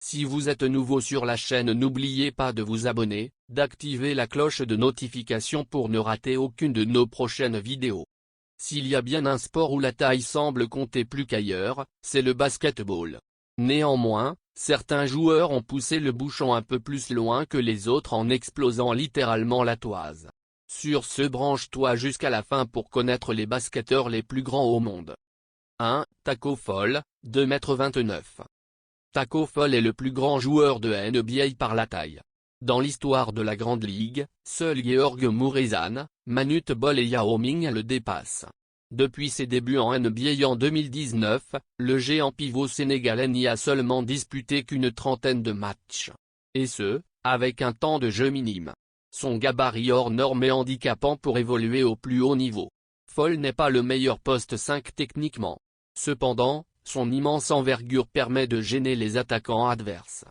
Si vous êtes nouveau sur la chaîne, n'oubliez pas de vous abonner, d'activer la cloche de notification pour ne rater aucune de nos prochaines vidéos. S'il y a bien un sport où la taille semble compter plus qu'ailleurs, c'est le basketball. Néanmoins, certains joueurs ont poussé le bouchon un peu plus loin que les autres en explosant littéralement la toise. Sur ce, branche-toi jusqu'à la fin pour connaître les basketteurs les plus grands au monde. 1. Tacko Fall, 2,29 m. Tacko Fall est le plus grand joueur de NBA par la taille. Dans l'histoire de la Grande Ligue, seuls Georg Muresan, Manute Bol et Yao Ming le dépassent. Depuis ses débuts en NBA en 2019, le géant pivot sénégalais n'y a seulement disputé qu'une trentaine de matchs. Et ce, avec un temps de jeu minime. Son gabarit hors norme est handicapant pour évoluer au plus haut niveau. Fall n'est pas le meilleur poste 5 techniquement. Cependant, son immense envergure permet de gêner les attaquants adverses.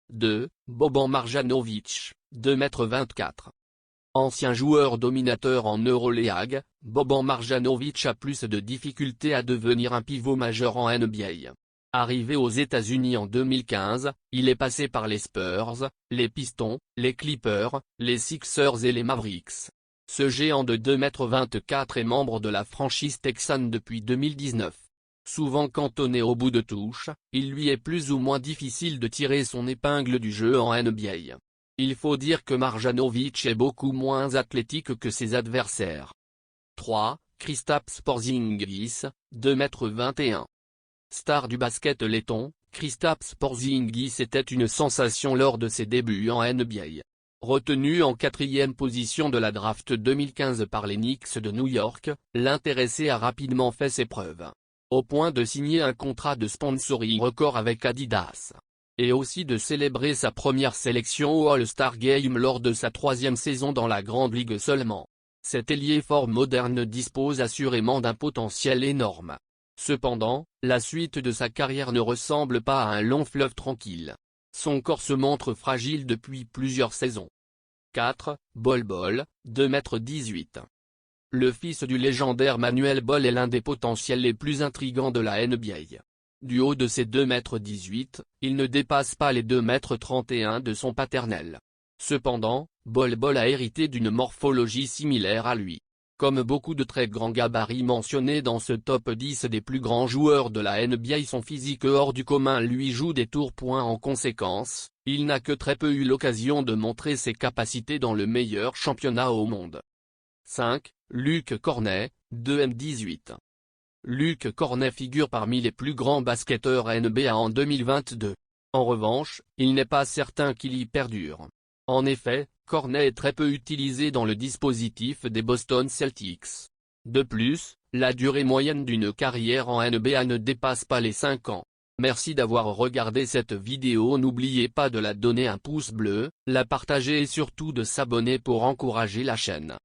2. Boban Marjanović, 2,24 m. Ancien joueur dominateur en Euroleague, Boban Marjanović a plus de difficultés à devenir un pivot majeur en NBA. Arrivé aux États-Unis en 2015, il est passé par les Spurs, les Pistons, les Clippers, les Sixers et les Mavericks. Ce géant de 2,24 m est membre de la franchise texane depuis 2019. Souvent cantonné au bout de touche, il lui est plus ou moins difficile de tirer son épingle du jeu en NBA. Il faut dire que Marjanović est beaucoup moins athlétique que ses adversaires. 3. Kristaps Porzingis, 2,21 m. Star du basket letton, Kristaps Porzingis était une sensation lors de ses débuts en NBA. Retenu en 4e position de la draft 2015 par les Knicks de New York, l'intéressé a rapidement fait ses preuves. Au point de signer un contrat de sponsoring record avec Adidas. Et aussi de célébrer sa première sélection au All-Star Game lors de sa 3e saison dans la Grande Ligue seulement. Cet ailier fort moderne dispose assurément d'un potentiel énorme. Cependant, la suite de sa carrière ne ressemble pas à un long fleuve tranquille. Son corps se montre fragile depuis plusieurs saisons. 4. Bol Bol, 2,18 m. Le fils du légendaire Manuel Bol est l'un des potentiels les plus intrigants de la NBA. Du haut de ses 2,18 m, il ne dépasse pas les 2,31 m de son paternel. Cependant, Bol Bol a hérité d'une morphologie similaire à lui. Comme beaucoup de très grands gabarits mentionnés dans ce top 10 des plus grands joueurs de la NBA, son physique hors du commun lui joue des tours-points. En conséquence, il n'a que très peu eu l'occasion de montrer ses capacités dans le meilleur championnat au monde. 5. Luke Cornet, 2,18 m. Luke Cornet figure parmi les plus grands basketteurs NBA en 2022. En revanche, il n'est pas certain qu'il y perdure. En effet, Cornet est très peu utilisé dans le dispositif des Boston Celtics. De plus, la durée moyenne d'une carrière en NBA ne dépasse pas les 5 ans. Merci d'avoir regardé cette vidéo. N'oubliez pas de la donner un pouce bleu, la partager et surtout de s'abonner pour encourager la chaîne.